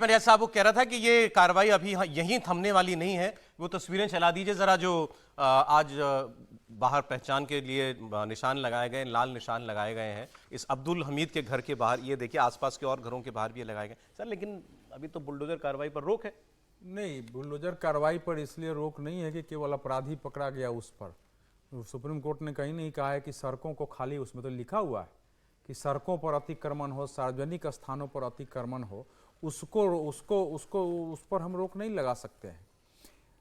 मैंने साहब वो कह रहा था कि ये कार्रवाई अभी यहीं थमने वाली नहीं है। वो तस्वीरें चला दीजिए जरा, जो आज बाहर पहचान के लिए निशान लगाए गए, लाल निशान लगाए गए हैं इस अब्दुल हमीद के घर के बाहर। ये देखिए आसपास के और घरों के बाहर भी लगाए गए सर, लेकिन अभी तो बुलडोजर कार्रवाई पर रोक है। नहीं, बुलडोजर कार्रवाई पर इसलिए रोक नहीं है कि केवल अपराधी पकड़ा गया उस पर। सुप्रीम कोर्ट ने कहीं नहीं कहा है कि सड़कों को खाली, उसमें तो लिखा हुआ है कि सड़कों पर अतिक्रमण हो, सार्वजनिक स्थानों पर अतिक्रमण हो, उस पर हम रोक नहीं लगा सकते हैं।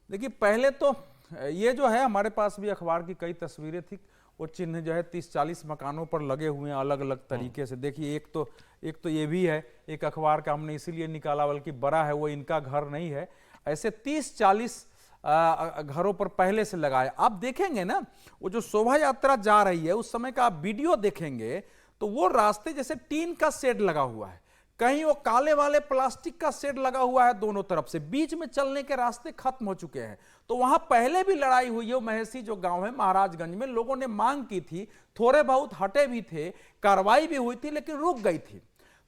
देखिए, पहले तो ये जो है, हमारे पास भी अखबार की कई तस्वीरें थी, वो चिन्ह जो है 30-40 मकानों पर लगे हुए हैं अलग अलग तरीके से। देखिए, एक तो ये भी है, एक अखबार का हमने इसीलिए निकाला, बल्कि बड़ा है, वो इनका घर नहीं है। ऐसे 30-40 घरों पर पहले से लगाए। आप देखेंगे ना, वो जो शोभा यात्रा जा रही है उस समय का आप वीडियो देखेंगे तो वो रास्ते जैसे टीन का शेड लगा हुआ है, कहीं वो काले वाले प्लास्टिक का शेड लगा हुआ है दोनों तरफ से, बीच में चलने के रास्ते खत्म हो चुके हैं। तो वहां पहले भी लड़ाई हुई है। महेशी जो गांव है महाराजगंज में, लोगों ने मांग की थी, थोड़े बहुत हटे भी थे, कार्रवाई भी हुई थी, लेकिन रुक गई थी।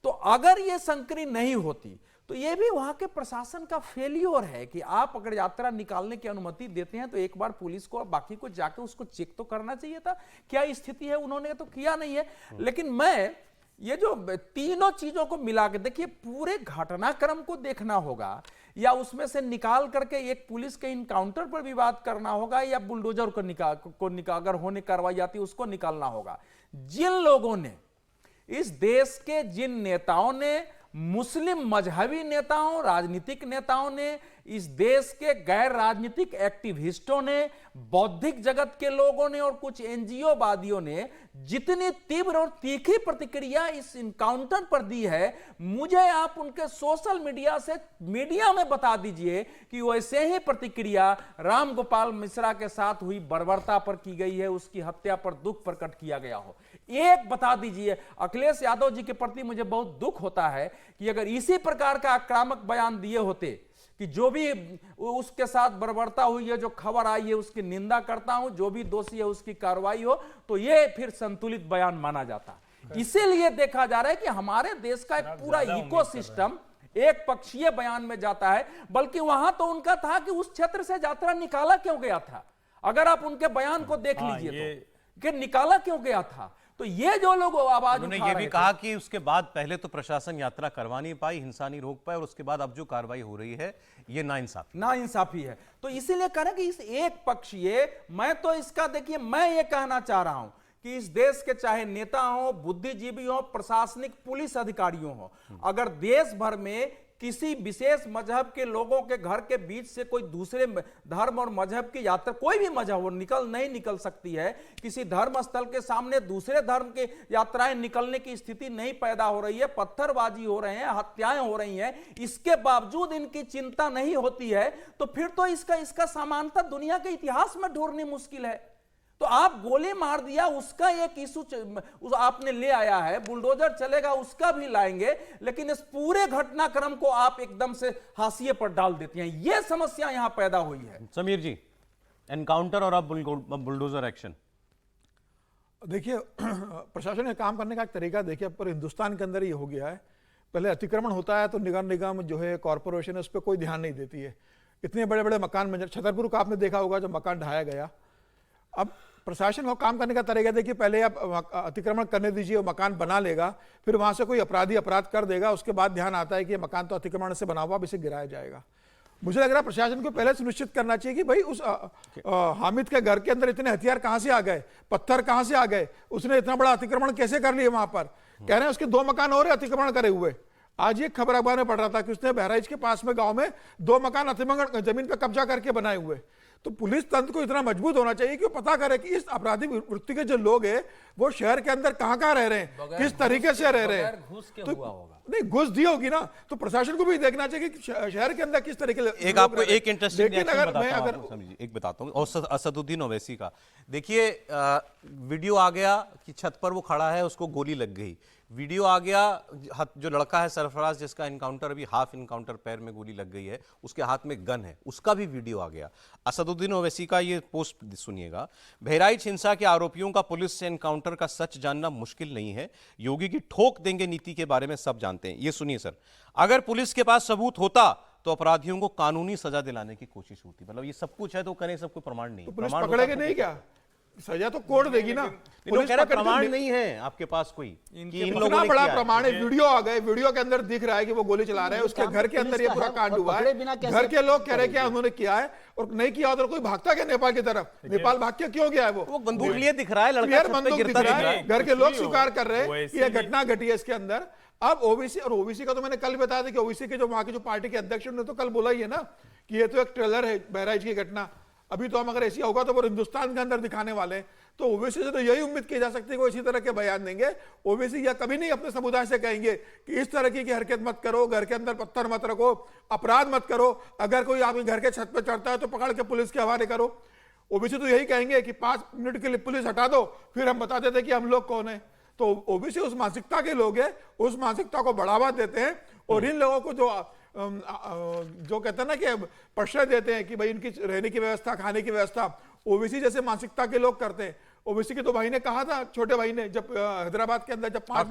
तो अगर ये संकरी नहीं होती तो ये भी वहां के प्रशासन का फेलियर है कि आप अगर यात्रा निकालने की अनुमति देते हैं तो एक बार पुलिस को और बाकी को जाके उसको चेक तो करना चाहिए था क्या स्थिति है। उन्होंने तो किया नहीं है। लेकिन मैं ये जो तीनों चीजों को मिला के देखिए, पूरे घटनाक्रम को देखना होगा, या उसमें से निकाल करके एक पुलिस के इनकाउंटर पर विवाद करना होगा, या बुलडोजर को निकाल अगर होने कार्रवाई आती उसको निकालना होगा। जिन लोगों ने, इस देश के जिन नेताओं ने, मुस्लिम मजहबी नेताओं, राजनीतिक नेताओं ने, इस देश के गैर राजनीतिक एक्टिविस्टों ने, बौद्धिक जगत के लोगों ने और कुछ एनजीओ वादियों ने जितनी तीव्र और तीखी प्रतिक्रिया इस इनकाउंटर पर दी है, मुझे आप उनके सोशल मीडिया से मीडिया में बता दीजिए कि वैसे ही प्रतिक्रिया राम गोपाल मिश्रा के साथ हुई बर्बरता पर की गई है, उसकी हत्या पर दुख प्रकट किया गया हो। एक बता दीजिए। अखिलेश यादव जी के प्रति मुझे बहुत दुख होता है कि अगर इसी प्रकार का आक्रामक बयान दिए होते कि जो भी उसके साथ बर्बरता हुई है, जो खबर आई है उसकी निंदा करता हूं, जो भी दोषी है उसकी कार्रवाई हो, तो यह फिर संतुलित बयान माना जाता। इसीलिए देखा जा रहा है कि हमारे देश का एक पूरा इकोसिस्टम एक पक्षीय बयान में जाता है। बल्कि वहां तो उनका था कि उस क्षेत्र से यात्रा निकाला क्यों गया था। अगर आप उनके बयान को देख लीजिए तो कि निकाला क्यों गया था। तो ये जो लोग आवाज उन्होंने ये भी कहा कि उसके बाद पहले तो प्रशासन यात्रा करवा नहीं पाई, हिंसा नहीं रोक पाए, और उसके बाद अब जो कार्रवाई हो रही है ये नाइंसाफी है। तो इसीलिए कह रहे कि इस एक पक्षीय, मैं तो इसका देखिए, मैं ये कहना चाह रहा हूं कि इस देश के चाहे नेता हो, बुद्धिजीवी हो, प्रशासनिक पुलिस अधिकारियों हो, अगर देश भर में किसी विशेष मजहब के लोगों के घर के बीच से कोई दूसरे धर्म और मजहब की यात्रा, कोई भी मजहब नहीं निकल सकती है, किसी धर्म स्थल के सामने दूसरे धर्म के यात्राएं निकलने की स्थिति नहीं पैदा हो रही है, पत्थरबाजी हो रहे हैं, हत्याएं हो रही हैं, इसके बावजूद इनकी चिंता नहीं होती है, तो फिर तो इसका समानता दुनिया के इतिहास में ढूंढनी मुश्किल है। तो आप गोली मार दिया, उसका एक इशू आपने ले आया है, बुलडोजर चलेगा उसका भी लाएंगे, लेकिन इस पूरे घटनाक्रम को आप एकदम से हाशिए पर डाल देती हैं। यह समस्या यहां पैदा हुई है। समीर जी, एनकाउंटर और अब बुलडोजर एक्शन, देखिए प्रशासन के काम करने का एक तरीका देखिए, पर हिंदुस्तान के अंदर ये हो गया है। पहले अतिक्रमण होता है तो नगर निगम जो है, कॉरपोरेशन है, उस पर कोई ध्यान नहीं देती है। इतने बड़े बड़े मकान बन, छतरपुर का आपने देखा होगा जो मकान ढहाया गया। अब प्रशासन को काम करने का तरीका देखिए, पहले आप अतिक्रमण करने दीजिए, वो मकान बना लेगा, फिर वहां से कोई अपराधी अपराध कर देगा, उसके बाद ध्यान आता है कि ये मकान तो अतिक्रमण से बना हुआ, अब इसे गिराया जाएगा। मुझे लग रहा है प्रशासन को पहले सुनिश्चित करना चाहिए कि भाई उस हामिद के घर के अंदर इतने हथियार कहां से आ गए, पत्थर कहां से आ गए, उसने इतना बड़ा अतिक्रमण कैसे कर लिया। वहां पर कह रहे हैं उसके 2 मकान और अतिक्रमण करे हुए। आज ये खबर अखबार में पढ़ रहा था कि उसने बहराइच के पास में गांव में 2 मकान अतिक्रमण जमीन पर कब्जा करके बनाए हुए। तो पुलिस तंत्र को इतना मजबूत होना चाहिए कि वो पता करे कि इस आपराधिक वृत्ति के जो लोग हैं वो शहर के अंदर कहां रह रहे हैं, किस तरीके से रह रहे हैं। तो नहीं, घुस दी होगी ना, तो प्रशासन को भी देखना चाहिए कि शहर के अंदर किस तरीके से। एक आपको एक इंटरेस्टिंग एक बताता हूं, असदुद्दीन ओवैसी का। देखिए वीडियो आ गया कि छत पर वो खड़ा है, उसको गोली लग गई। वीडियो आ गया, जो लड़का है सरफराज जिसका इनकाउंटर, अभी हाफ इनकाउंटर, पैर में गोली लग गई है, उसके हाथ में गन है, उसका भी वीडियो आ गया। असदुद्दीन ओवैसी का ये पोस्ट सुनिएगा। बहराइच हिंसा के आरोपियों का पुलिस से एनकाउंटर का सच जानना मुश्किल नहीं है, योगी की ठोक देंगे नीति के बारे में सब जानते हैं। ये सुनिए सर, अगर पुलिस के पास सबूत होता तो अपराधियों को कानूनी सजा दिलाने की कोशिश होती। मतलब ये सब कुछ है तो करें, सब कोई प्रमाण नहीं, तो पुलिस प्रमाण पकड़ेगी होता नहीं क्या? सजा तो कोर्ट देगी ना। पुलिस कह रहे प्रमाण नहीं है आपके पास कोई कि इन लोगों इतना ने बड़ा किया है। प्रमाण है, वीडियो आ गए, वीडियो के अंदर दिख रहा है कि वो गोली चला रहे हैं, उसके घर के अंदर ये पूरा कांड हुआ है, घर के लोग कह रहे हैं कि उन्होंने किया है, और नहीं किया तो कोई भागता क्या नेपाल की तरफ? नेपाल भाग के क्यों गया है वो बंदूक लिए दिख रहा है, लड़का क्लियर छत पे बंदूक गिरता दिख रहा दिख रहा है, है। घर के लोग स्वीकार कर रहे हैं कि यह घटना घटी है इसके अंदर। अब ओबीसी, और ओबीसी का तो मैंने कल बताया था कि ओबीसी के जो वहां के जो पार्टी के अध्यक्ष ने तो कल बोला ही है ना कि ये तो एक ट्रेलर है बहराइच की घटना। अभी तो हम अगर ऐसी होगा तो वो हिंदुस्तान के अंदर दिखाने वाले हैं। तो ओबीसी से तो यही उम्मीद की जा सकती है कि वो इसी तरह के बयान देंगे। ओबीसी यह कभी नहीं अपने समुदाय से कहेंगे कि इस तरह की हरकत मत करो, घर के अंदर पत्थर मत रखो, अपराध मत करो, अगर कोई आपके घर के छत पर चढ़ता है तो पकड़ के पुलिस के हवाले करो। ओबीसी तो यही कहेंगे कि 5 मिनट के लिए पुलिस हटा दो, फिर हम बता देते कि हम लोग कौन है। तो ओबीसी उस मानसिकता के लोग हैं, उस मानसिकता को बढ़ावा देते हैं, और इन लोगों को जो कहते हैं ना कि प्रश्रय देते हैं कि भाई इनकी रहने की व्यवस्था, खाने की व्यवस्था, ओबीसी जैसे मानसिकता के लोग करते हैं। ओबीसी के तो भाई ने कहा था, छोटे भाई ने, जब हैदराबाद के अंदर जब 5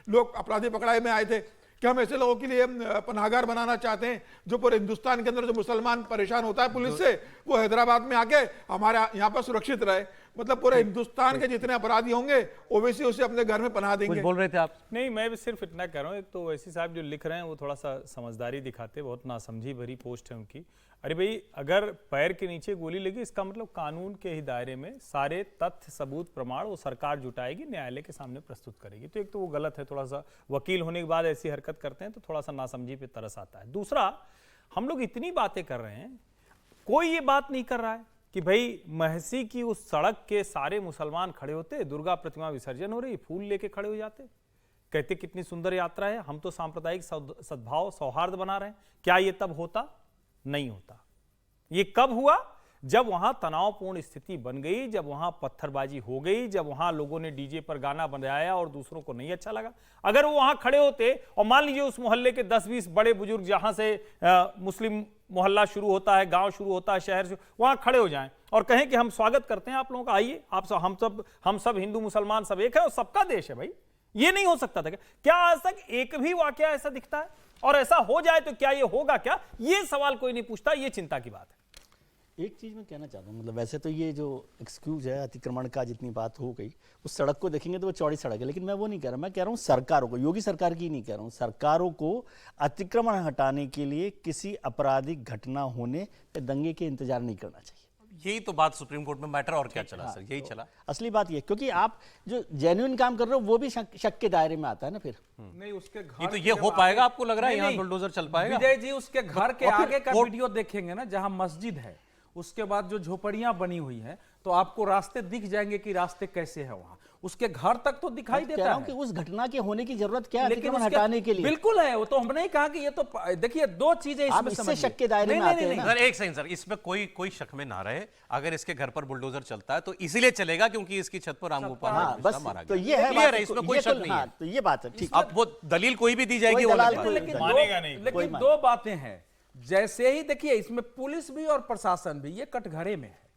लोग अपराधी पकड़ाए में आए थे कि हम ऐसे लोगों के लिए पनाहगार बनाना चाहते हैं जो पूरे हिंदुस्तान के अंदर जो मुसलमान परेशान होता है पुलिस से, वो हैदराबाद में आके हमारे यहाँ पर सुरक्षित रहे। मतलब पूरे हिंदुस्तान के जितने अपराधी होंगे ओबीसी उसे अपने घर में पनाह देंगे। कुछ बोल रहे थे आप? नहीं, मैं भी सिर्फ इतना कह रहा हूँ, एक तो ओवैसी साहब जो लिख रहे हैं वो थोड़ा सा समझदारी दिखाते, बहुत नासमझी भरी पोस्ट है उनकी। अरे भाई, अगर पैर के नीचे गोली लगी, इसका मतलब कानून के ही दायरे में सारे तथ्य, सबूत, प्रमाण वो सरकार जुटाएगी, न्यायालय के सामने प्रस्तुत करेगी। तो एक तो वो गलत है, थोड़ा सा वकील होने के बाद ऐसी हरकत करते हैं तो थोड़ा सा नासमझी पे तरस आता है। दूसरा, हम लोग इतनी बातें कर रहे हैं, कोई ये बात नहीं कर रहा है कि भाई महसी की उस सड़क के सारे मुसलमान खड़े होते, दुर्गा प्रतिमा विसर्जन हो रही, फूल लेके खड़े हो जाते, कहते कितनी सुंदर यात्रा है, हम तो सांप्रदायिक सद्भाव सौहार्द बना रहे हैं। क्या ये तब होता? नहीं होता। ये कब हुआ? जब वहां तनावपूर्ण स्थिति बन गई, जब वहां पत्थरबाजी हो गई, जब वहां लोगों ने डीजे पर गाना बजाया और दूसरों को नहीं अच्छा लगा। अगर वो वहां खड़े होते और मान लीजिए उस मोहल्ले के 10-20 बड़े बुजुर्ग, जहां से मुस्लिम मोहल्ला शुरू होता है, गांव शुरू होता है, शहर वहां खड़े हो जाएं और कहें कि हम स्वागत करते हैं आप लोगों का, आइए, आप सब हम सब हिंदू मुसलमान सब एक है और सबका देश है। भाई, ये नहीं हो सकता था क्या? आज तक एक भी वाकया ऐसा दिखता है? और ऐसा हो जाए तो क्या ये होगा क्या? ये सवाल कोई नहीं पूछता, ये चिंता की बात है। एक चीज मैं कहना चाहता हूँ, मतलब वैसे तो ये जो एक्सक्यूज है अतिक्रमण का, जितनी बात हो गई, उस सड़क को देखेंगे तो वो चौड़ी सड़क है, लेकिन मैं वो नहीं कह रहा। मैं कह रहा हूँ सरकारों को, योगी सरकार की नहीं कह रहा हूँ, सरकारों को अतिक्रमण हटाने के लिए किसी आपराधिक घटना होने या दंगे के इंतजार नहीं करना चाहिए। यही तो बात सुप्रीम कोर्ट में मैटर, और क्या चला सर, यही चला। असली बात ये, क्योंकि आप जो जेन्युइन काम कर रहे हो वो भी शक के दायरे में आता है ना। फिर नहीं, उसके घर ये तो ये हो पाएगा? आपको लग रहा है यहाँ बुलडोजर चल पाएगा? विजय जी, उसके घर के और फिर आगे का वीडियो देखेंगे ना, जहां मस्जिद है, उसके बाद जो झोपड़ियां बनी हुई हैं, तो आपको रास्ते दिख जाएंगे कि रास्ते कैसे हैं वहां। उसके घर तक तो दिखाई देता है कि उस घटना के होने की जरूरत क्या है लेकिन अतिक्रमण हटाने के लिए? बिल्कुल है, वो तो हमने ही कहा कि ये तो देखिए, दो चीजें आप इसमें इससे शक के दायरे में आते हैं ना। सर एक सेकंड सर, इसमें कोई शक में ना रहे, अगर इसके घर पर बुलडोजर चलता है तो इसीलिए चलेगा क्योंकि इसकी छत पर रामगोपाल हाँ, बस मारा तो गया। ये है क्लियर बात, है, इसमें ये कोई शक तो- नहीं हाँ, है। तो ये बात है, ठीक। अब वो दलील कोई भी दी जाएगी, वो कोई अलग दलाल बात है। लेकिन मानेगा नहीं, लेकिन दो बातें हैं। जैसे ही देखिए, इसमें पुलिस भी और प्रशासन भी ये कटघरे में है।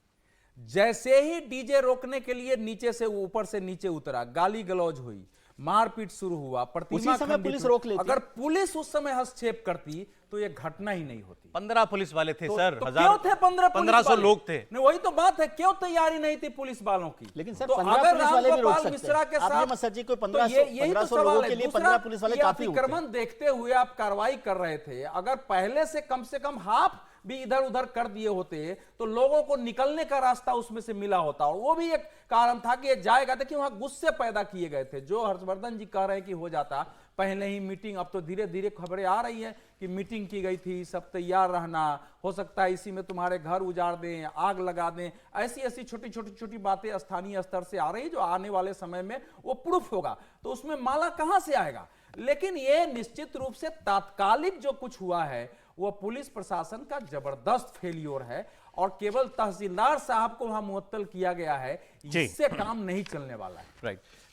जैसे ही डीजे रोकने के लिए नीचे से ऊपर से नीचे उतरा, गाली गलौज हुई, मारपीट शुरू हुआ, प्रतिमा उसी समय खंडित पुलिस हुई। रोक लेती। अगर पुलिस उस समय हस्तक्षेप करती तो ये घटना ही नहीं होती। 15 पुलिस वाले थे सर, तो क्यों थे 1500 लोग थे। नहीं, वही तो बात है, क्यों तैयारी नहीं थी पुलिस वालों की? लेकिन सर तो 15 अगर पुलिस वाले भी रोक रामगोपाल सकते मिश्रा हैं। के आप ये साथ मत सोचिए कोई तो 1500 लोगों के लिए 15 पुलिस वाले काफी होते हैं। अतिक्रमण देखते हुए आप कार्रवाई कर रहे थे, अगर पहले से कम हाफ भी इधर उधर कर दिए होते तो लोगों को निकलने का रास्ता उसमें से मिला होता, और वो भी एक कारण था कि ये जाएगा। देखिए, वहां गुस्से पैदा किए गए थे, जो हर्षवर्धन जी कह रहे हैं कि हो जाता पहले ही मीटिंग। अब तो धीरे धीरे खबरें आ रही हैं कि मीटिंग की गई थी, सब तैयार रहना, हो सकता है इसी में तुम्हारे घर उजाड़ दें, आग लगा दें, ऐसी छोटी बातें स्थानीय स्तर से आ रही, जो आने वाले समय में वो प्रूफ होगा। तो उसमें माला कहां से आएगा? लेकिन ये निश्चित रूप से तात्कालिक जो कुछ हुआ है वो पुलिस प्रशासन का जबरदस्त फेलियर है, और केवल तहसीलदार साहब को वहां मुअत्तल किया गया है, इससे काम नहीं चलने वाला है। राइट।